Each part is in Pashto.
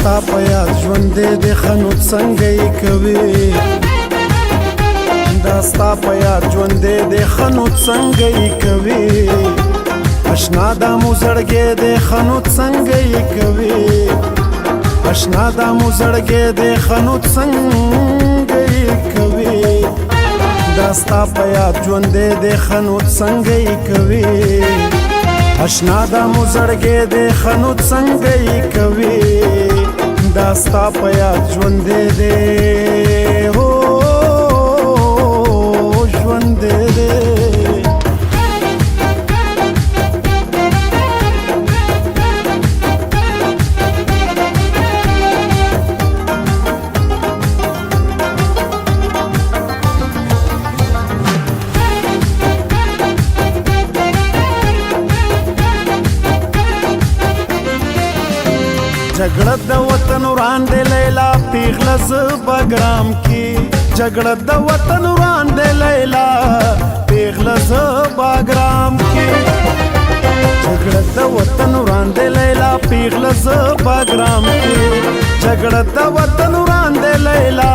ستا په یاد ژوند دې خنو څنګه یې کوي دا ستا په یاد ژوند دې خنو څنګه یې کوي اشنا دا مو زړګې دې خنو څنګه یې کوي اشنا دا مو زړګې دې خنو څنګه یې کوي دا ستا په یاد ژوند دې خنو څنګه یې کوي اشنا دا مو زړګې دې خنو څنګه یې کوي دا ستا په یاد ژوند دې هو ژوند دې جګړه د وطن وړاندې لیلا پیغله زبا ګرام کې جګړه د وطن وړاندې لیلا پیغله زبا ګرام کې جګړه د وطن وړاندې لیلا پیغله زبا ګرام کې جګړه د وطن وړاندې لیلا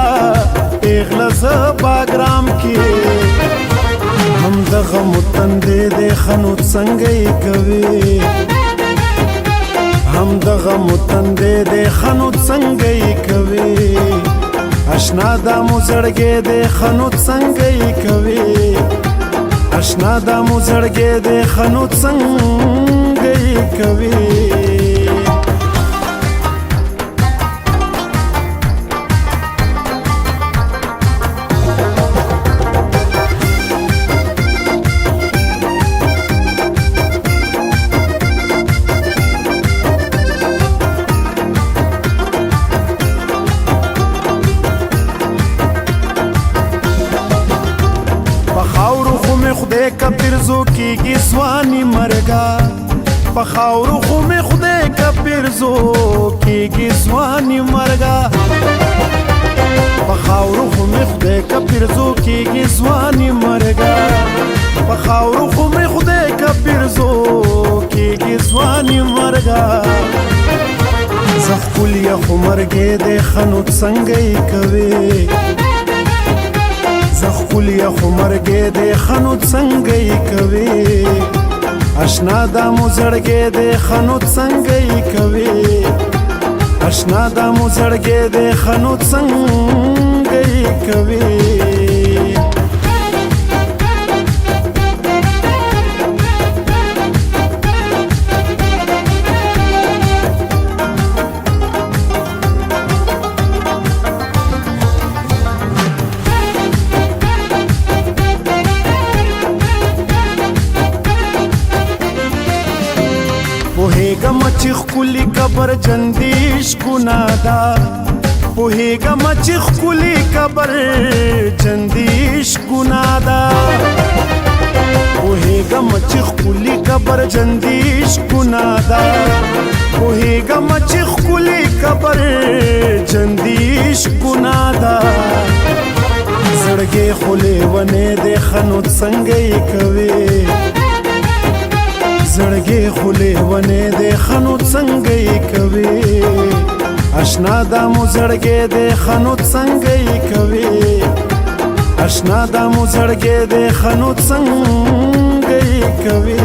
پیغله زبا ګرام کې هم دغه متندې دې خنو څنګه یې کوي هم دغه متندې دې خنو څنګه یې کوي اشنا دا مو زړګې دې خنو څنګه یې کوي اشنا دا مو زړګې دې خنو څنګه یې کوي خدای کا پیرزو کیږي ځواني مرګا په خاورو خو مې خدای کا پیرزو کیږي ځواني مرګا په خاورو خو مې خدای کا پیرزو کیږي ځواني مرګا په خاورو خو مې خدای کا پیرزو کیږي ځواني مرګا زخول یا خو مرګې دې خنو څنګه یې کوي زخول یا خو مرګې دې خنو څنګه یې کوي اشنا دا مو زړګې دې خنو څنګه یې کوي اشنا دا مو زړګې دې خنو څنګه یې کوي پوهیږم چې ښکلي قبر جندیش ګناه ده پوهیږم چې ښکلي قبر جندیش ګناه ده پوهیږم چې ښکلي قبر جندیش ګناه ده پوهیږم چې ښکلي قبر جندیش ګناه ده زړګې خو لیونې دې خنو څنګه یې کوي زړګې خو لیونې دې خنو څنګه یې کوي اشنا دا مو زړګې دې خنو څنګه یې کوي اشنا دا مو زړګې دې خنو څنګه یې کوي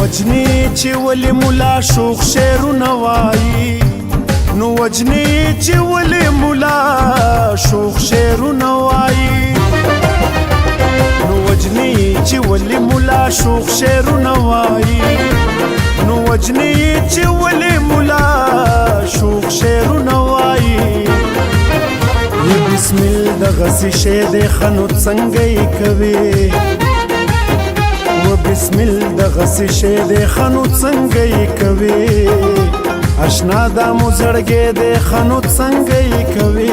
وجنی چې ولې مولا شوخ شعرونه وایي نو وجنی چې ولې مولا شوخ شعرونه وایي نو وجنی چې ولې مولا شوخ شعرونه وایي نو وجنی چې ولې مولا شوخ شعرونه وایي بسم الله دغه شی دې خنو څنګه یې کوي بسم الله دغه شی دې خنو څنګه یې کوي اشنا دا مو زړګې دې خنو څنګه یې کوي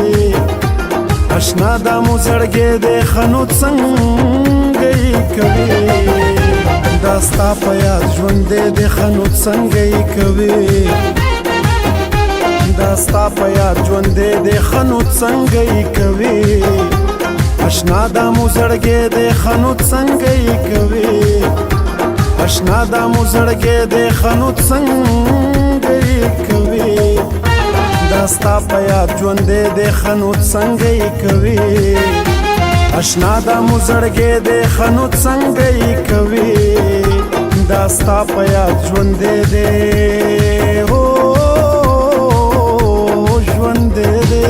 اشنا دا مو زړګې دې خنو څنګه یې کوي دا ستا په یاد ژوندی دی ښه نو څنګه یې کوي دا ستا په یاد ژوندی دی ښه نو څنګه یې کوي اشنا دا مو زړګی دی ښه نو څنګه یې کوي اشنا دا مو زړګی دی ښه نو څنګه یې کوي دا ستا په یاد ژوندی دی ښه نو څنګه یې کوي اشنا دا مو زړګی دی ښه نو څنګه یې کوي دا ستا په یاد ژوندی دی ژوندی دی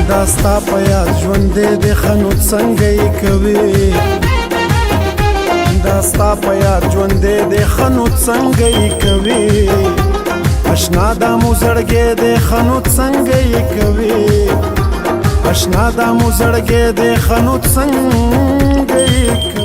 دا ستا په یاد ژوندی دی ښه نو څنګه یې کوي دا ستا په یاد ژوندی دی ښه نو څنګه یې کوي اشنا دا مو زړګی دی ښه نو څنګه یې کوي اشنا دا مو زړګی دی ښه نو څنګه یې کوي